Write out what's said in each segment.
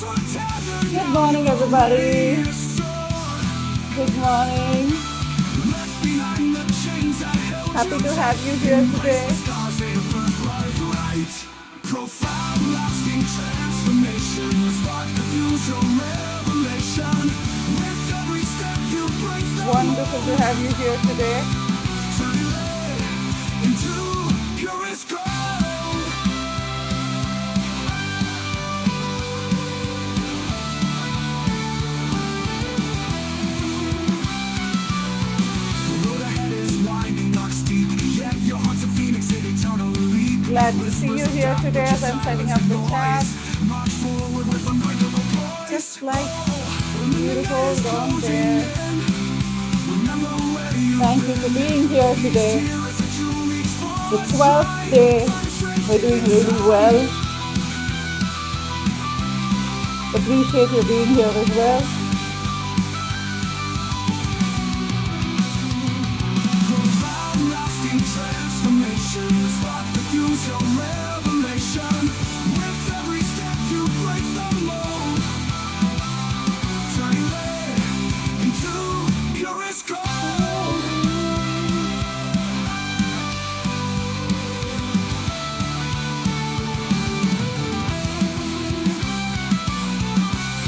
Good morning, everybody. Good morning. Happy to have you here today. Profound, lasting transformation. Spark the future revelation. With every step you break the wonderful to have you here today. Turn into purest gold. Glad to see you here today as I'm setting up the chat. Just like beautiful down there. Thank you for being here today. The 12th day. We're doing really well. Appreciate you being here as well.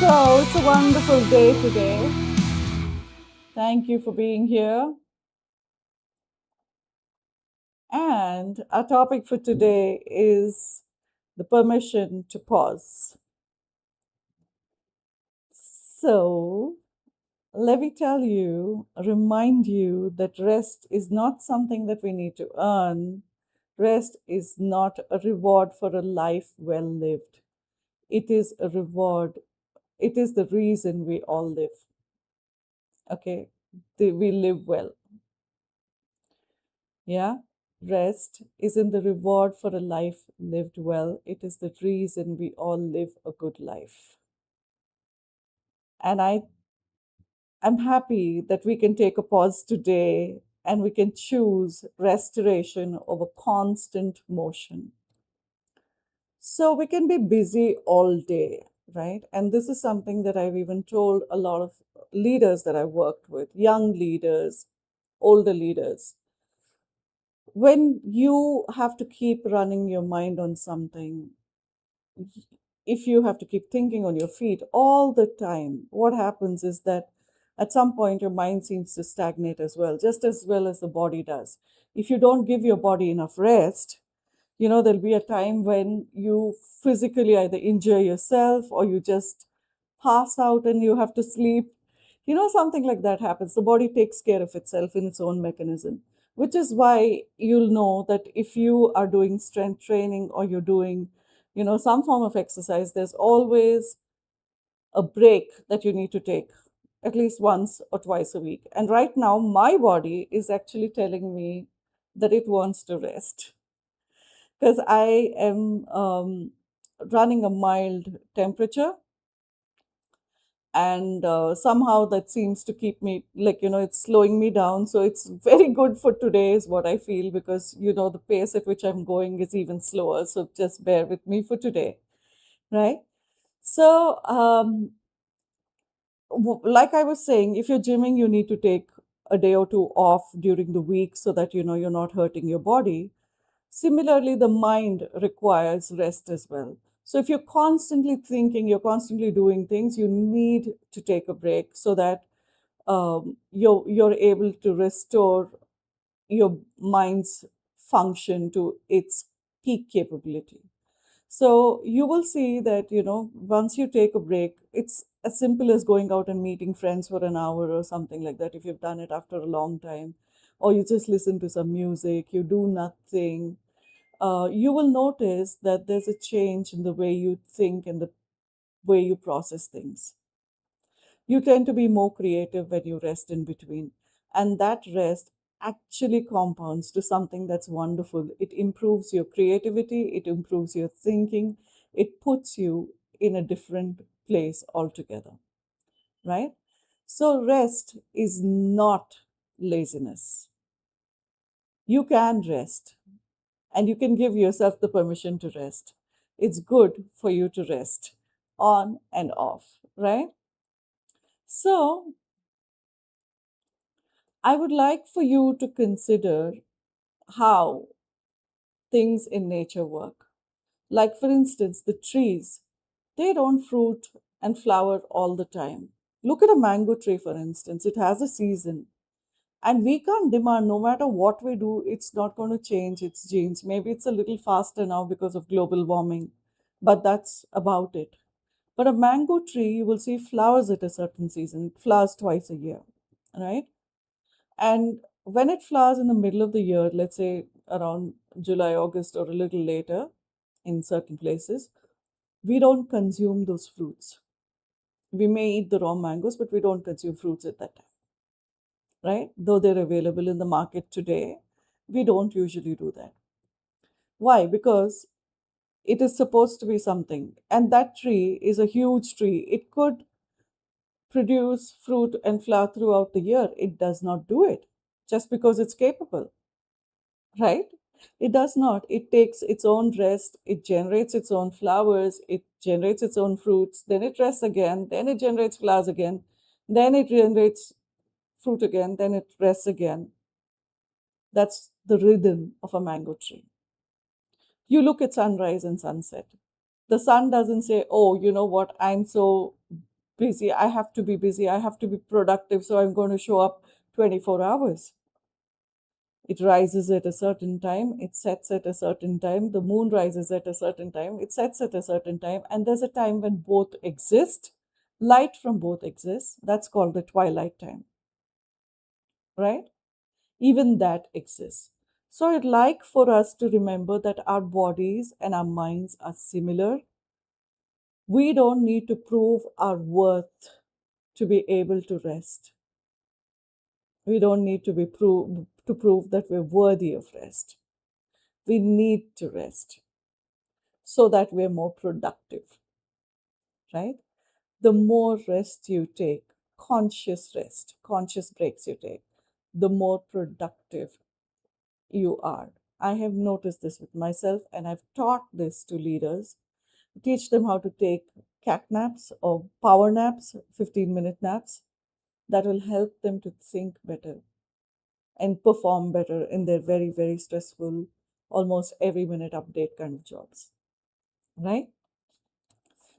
So it's a wonderful day today. Thank you for being here. And our topic for today is the permission to pause. So let me tell you, remind you that rest is not something that we need to earn. Rest is not a reward for a life well lived. It is a reward. It is the reason we all live. Okay? We live well. Yeah? Rest isn't the reward for a life lived well. It is the reason we all live a good life. And I'm happy that we can take a pause today and we can choose restoration over constant motion. So we can be busy all day, right? And this is something that I've even told a lot of leaders that I worked with, young leaders, older leaders. When you have to keep running your mind on something, if you have to keep thinking on your feet all the time, what happens is that at some point your mind seems to stagnate as well as the body does. If you don't give your body enough rest, there'll be a time when you physically either injure yourself or you just pass out and you have to sleep. Something like that happens. The body takes care of itself in its own mechanism, which is why you'll know that if you are doing strength training or you're doing, some form of exercise, there's always a break that you need to take at least once or twice a week. And right now, my body is actually telling me that it wants to rest because I am running a mild temperature, and somehow that seems to keep me, like, it's slowing me down. So it's very good for today, is what I feel, because the pace at which I'm going is even slower. So just bear with me for today, right? So, like I was saying, if you're gymming, you need to take a day or two off during the week so that you're not hurting your body. Similarly, the mind requires rest as well. So if you're constantly thinking, you're constantly doing things, you need to take a break so that you're able to restore your mind's function to its peak capability. So you will see that, once you take a break, it's as simple as going out and meeting friends for an hour or something like that, if you've done it after a long time, or you just listen to some music, you do nothing. You will notice that there's a change in the way you think and the way you process things. You tend to be more creative when you rest in between. And that rest actually compounds to something that's wonderful. It improves your creativity, it improves your thinking, it puts you in a different place altogether, right? So, rest is not laziness. You can rest and you can give yourself the permission to rest. It's good for you to rest. on and off, right? So I would like for you to consider how things in nature work. Like, for instance, the trees, they don't fruit and flower all the time. Look at a mango tree, for instance, it has a season. And we can't demand, no matter what we do, it's not going to change its genes. Maybe it's a little faster now because of global warming, but that's about it. But a mango tree, you will see flowers at a certain season. It flowers twice a year, right? And when it flowers in the middle of the year, let's say around July, August, or a little later in certain places, we don't consume those fruits. We may eat the raw mangoes, but we don't consume fruits at that time, right? Though they're available in the market today, we don't usually do that. Why? Because it is supposed to be something. And that tree is a huge tree. It could produce fruit and flower throughout the year. It does not do it just because it's capable, right? It does not. It takes its own rest. It generates its own flowers. It generates its own fruits. Then it rests again. Then it generates flowers again. Then it generates fruit again. Then it rests again. That's the rhythm of a mango tree. You look at sunrise and sunset. The sun doesn't say, oh, you know what, I'm so busy. I have to be busy. I have to be productive. So I'm going to show up 24 hours. It rises at a certain time, it sets at a certain time, the moon rises at a certain time, it sets at a certain time, and there's a time when both exist. Light from both exists. That's called the twilight time, right? Even that exists. So I'd like for us to remember that our bodies and our minds are similar. We don't need to prove our worth to be able to rest. We don't need to to prove that we're worthy of rest. We need to rest so that we're more productive, right? The more rest you take, conscious rest, conscious breaks you take, the more productive you are. I have noticed this with myself, and I've taught this to leaders. Teach them how to take cat naps or power naps, 15-minute naps, that will help them to think better and perform better in their very, very stressful, almost every minute update kind of jobs, right?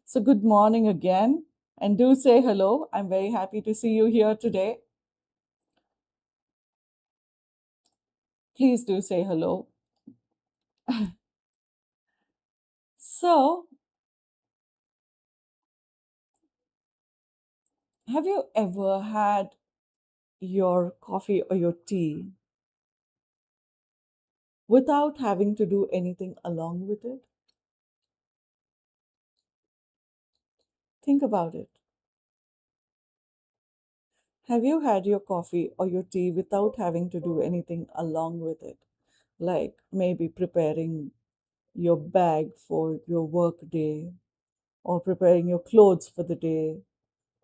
So, good morning again, and do say hello. I'm very happy to see you here today. Please do say hello. So, have you ever had your coffee or your tea without having to do anything along with it? Think about it. Have you had your coffee or your tea without having to do anything along with it? Like maybe preparing your bag for your work day, or preparing your clothes for the day,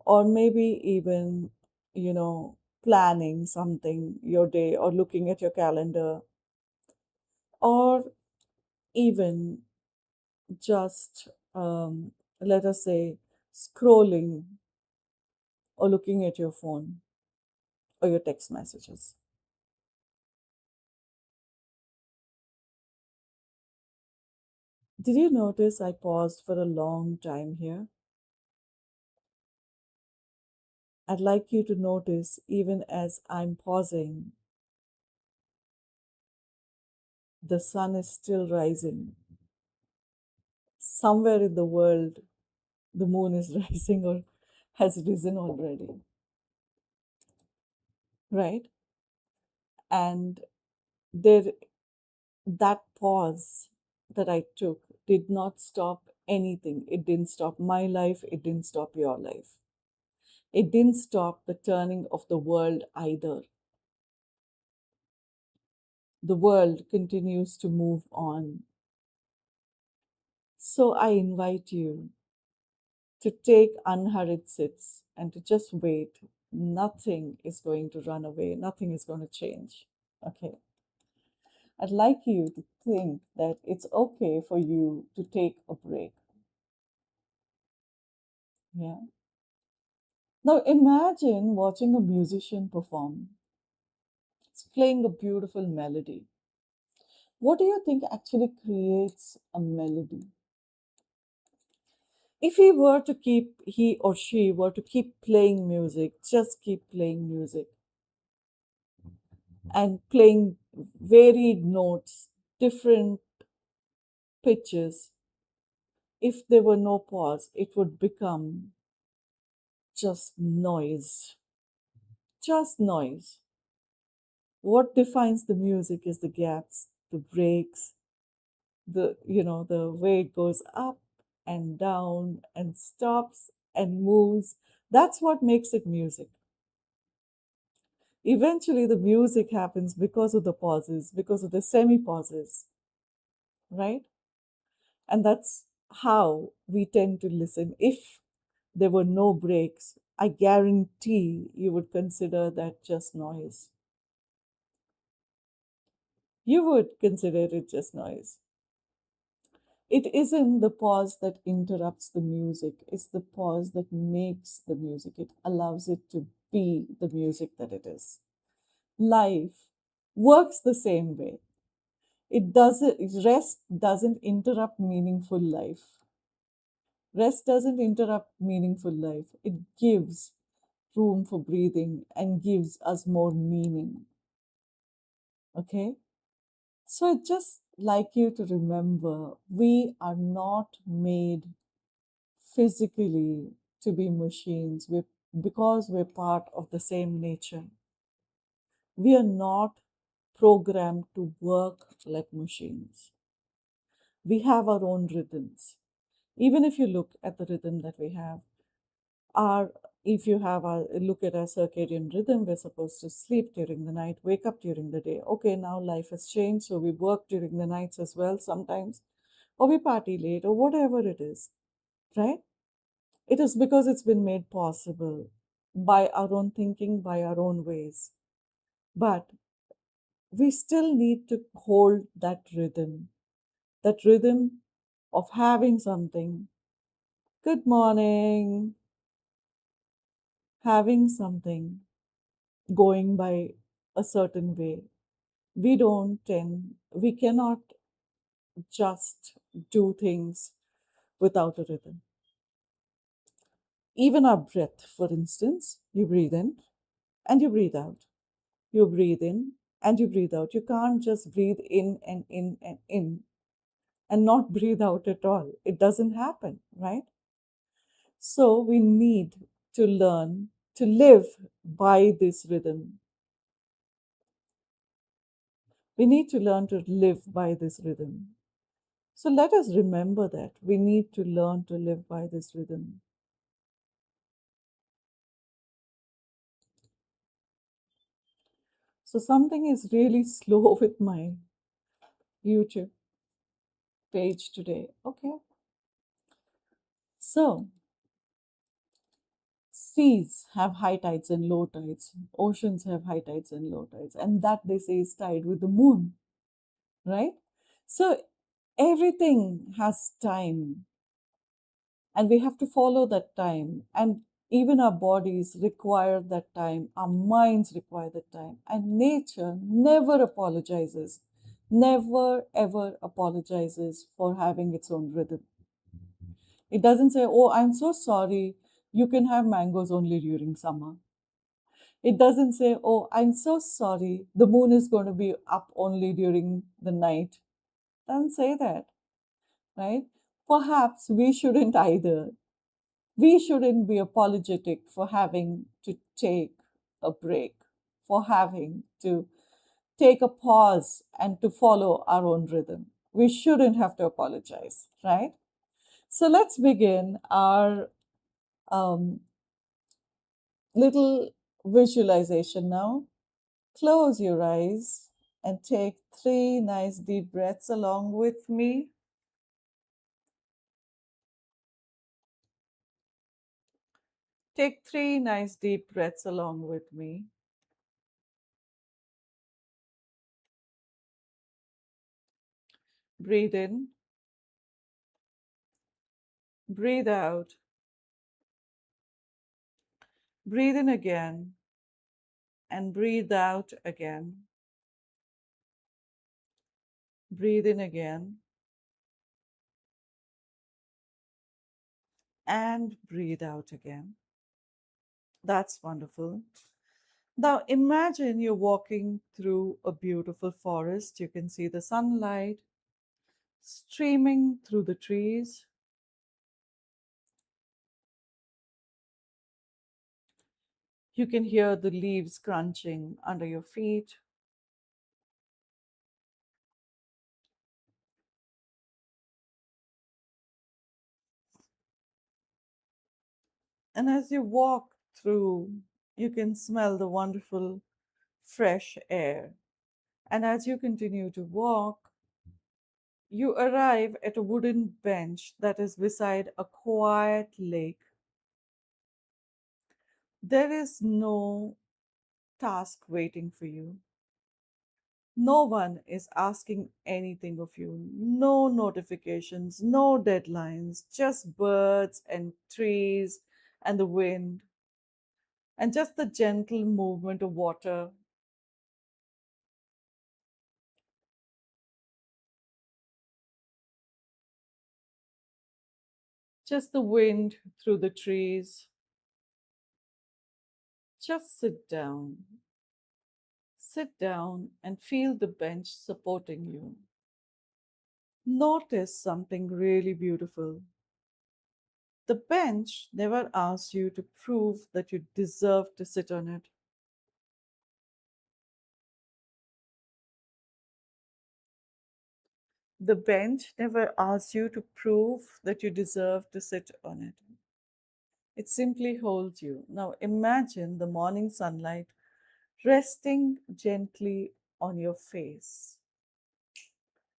or maybe even, you know, planning something your day, or looking at your calendar, or even just, let us say, scrolling or looking at your phone or your text messages. Did you notice I paused for a long time here? I'd like you to notice, even as I'm pausing, the sun is still rising. Somewhere in the world, the moon is rising or has risen already, right? And there, that pause that I took did not stop anything. It didn't stop my life. It didn't stop your life. It didn't stop the turning of the world either. The world continues to move on. So I invite you to take unhurried sits and to just wait. Nothing is going to run away, nothing is going to change. Okay. I'd like you to think that it's okay for you to take a break. Yeah. Now imagine watching a musician perform. It's playing a beautiful melody. What do you think actually creates a melody? If he or she were to keep playing music, just keep playing music and playing varied notes, different pitches, if there were no pause, it would become just noise. Just noise. What defines the music is the gaps, the breaks, the way it goes up and down and stops and moves. That's what makes it music. Eventually the music happens because of the pauses, because of the semi pauses, right? And that's how we tend to listen. If there were no breaks, I guarantee you would consider that just noise. You would consider it just noise. It isn't the pause that interrupts the music, it's the pause that makes the music. It allows it to be the music that it is. Life works the same way. Rest doesn't interrupt meaningful life. Rest doesn't interrupt meaningful life. It gives room for breathing and gives us more meaning. Okay? So I'd just like you to remember we are not made physically to be machines. Because we're part of the same nature. We are not programmed to work like machines. We have our own rhythms. Even if you look at the rhythm that we have, our if you have a look at our circadian rhythm, we're supposed to sleep during the night, wake up during the day. Okay, now life has changed, so we work during the nights as well sometimes, or we party late, or whatever it is, right? It is because it's been made possible by our own thinking, by our own ways. But we still need to hold that rhythm of having something. Good morning, having something going by a certain way. We cannot just do things without a rhythm. Even our breath, for instance, you breathe in and you breathe out. You breathe in and you breathe out. You can't just breathe in and not breathe out at all. It doesn't happen, right? So we need to learn to live by this rhythm. We need to learn to live by this rhythm. So let us remember that we need to learn to live by this rhythm. So something is really slow with my YouTube page today. Okay. So seas have high tides and low tides. Oceans have high tides and low tides. And that they say is tied with the moon, right? So everything has time and we have to follow that time. And even our bodies require that time, our minds require that time. And nature never apologizes, never ever apologizes for having its own rhythm. It doesn't say, oh, I'm so sorry, you can have mangoes only during summer. It doesn't say, oh, I'm so sorry, the moon is going to be up only during the night. It doesn't say that, right? Perhaps we shouldn't either. We shouldn't be apologetic for having to take a break, for having to take a pause and to follow our own rhythm. We shouldn't have to apologize, right? So let's begin our um, little visualization now. Close your eyes and take 3 nice deep breaths along with me. Take 3 nice deep breaths along with me. Breathe in, breathe out. Breathe in again and breathe out again. Breathe in again and breathe out again. That's wonderful. Now imagine you're walking through a beautiful forest. You can see the sunlight streaming through the trees. You can hear the leaves crunching under your feet. And as you walk through, you can smell the wonderful fresh air. And as you continue to walk, you arrive at a wooden bench that is beside a quiet lake. There is no task waiting for you. No one is asking anything of you. No notifications, no deadlines, just birds and trees and the wind and just the gentle movement of water. Just the wind through the trees. Just sit down. Sit down and feel the bench supporting you. Notice something really beautiful. The bench never asks you to prove that you deserve to sit on it. The bench never asks you to prove that you deserve to sit on it. It simply holds you. Now imagine the morning sunlight resting gently on your face.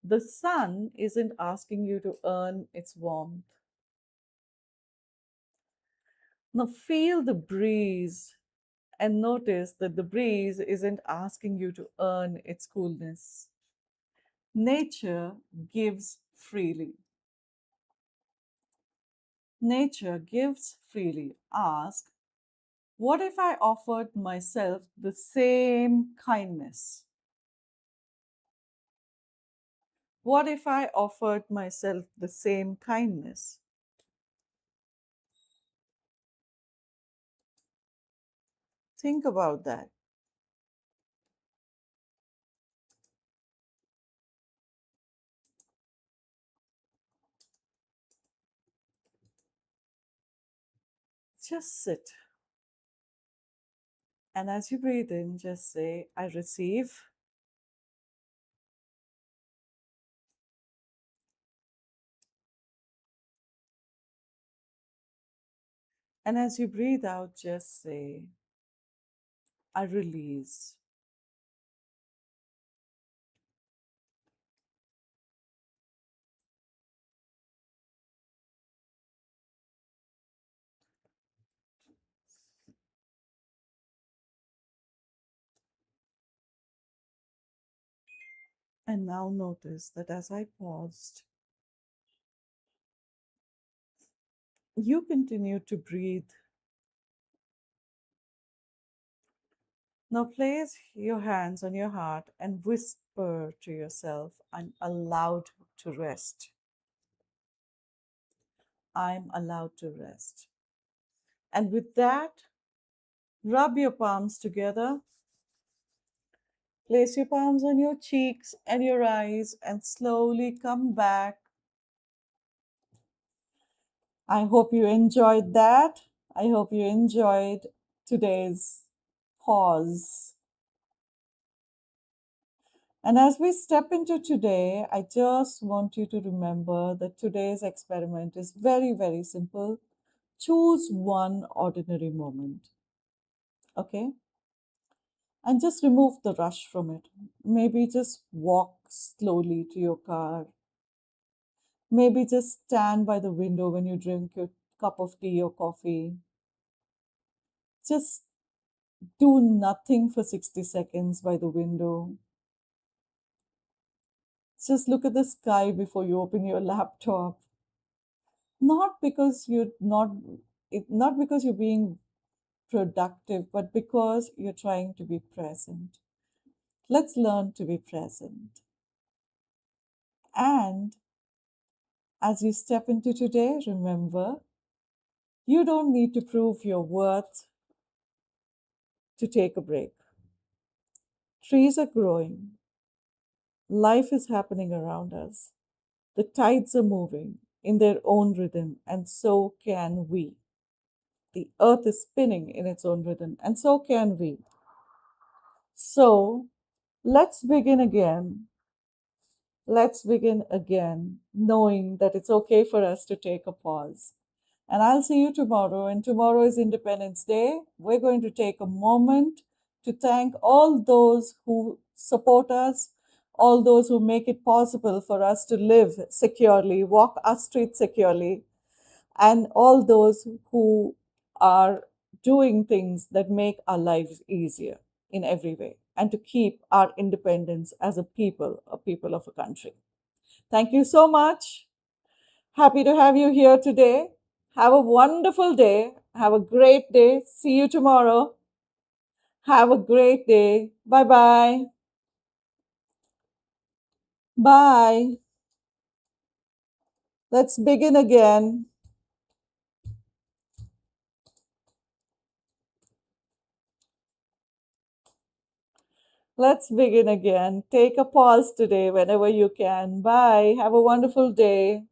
The sun isn't asking you to earn its warmth. Now feel the breeze and notice that the breeze isn't asking you to earn its coolness. Nature gives freely. Nature gives freely. Ask, what if I offered myself the same kindness? What if I offered myself the same kindness? Think about that. Just sit. And as you breathe in, just say, I receive. And as you breathe out, just say, I release. And now notice that as I paused, you continue to breathe. Now place your hands on your heart and whisper to yourself, I'm allowed to rest. I'm allowed to rest. And with that, rub your palms together. Place your palms on your cheeks and your eyes and slowly come back. I hope you enjoyed that. I hope you enjoyed today's pause. And as we step into today, I just want you to remember that today's experiment is very, very simple. Choose one ordinary moment, okay? And just remove the rush from it. Maybe just walk slowly to your car. Maybe just stand by the window when you drink your cup of tea or coffee. Just do nothing for 60 seconds by the window. Just look at the sky before you open your laptop. Not because you're not, not because you're being productive, but because you're trying to be present. Let's learn to be present. And as you step into today, remember you don't need to prove your worth to take a break. Trees are growing, life is happening around us, the tides are moving in their own rhythm, and so can we. The earth is spinning in its own rhythm, and so can we. So let's begin again. Let's begin again, knowing that it's okay for us to take a pause. And I'll see you tomorrow. And tomorrow is Independence Day. We're going to take a moment to thank all those who support us, all those who make it possible for us to live securely, walk our streets securely, and all those who are doing things that make our lives easier in every way, and to keep our independence as a people of a country. Thank you so much. Happy to have you here today. Have a wonderful day. Have a great day. See you tomorrow. Have a great day. Bye bye. Bye. Let's begin again. Let's begin again. Take a pause today whenever you can. Bye. Have a wonderful day.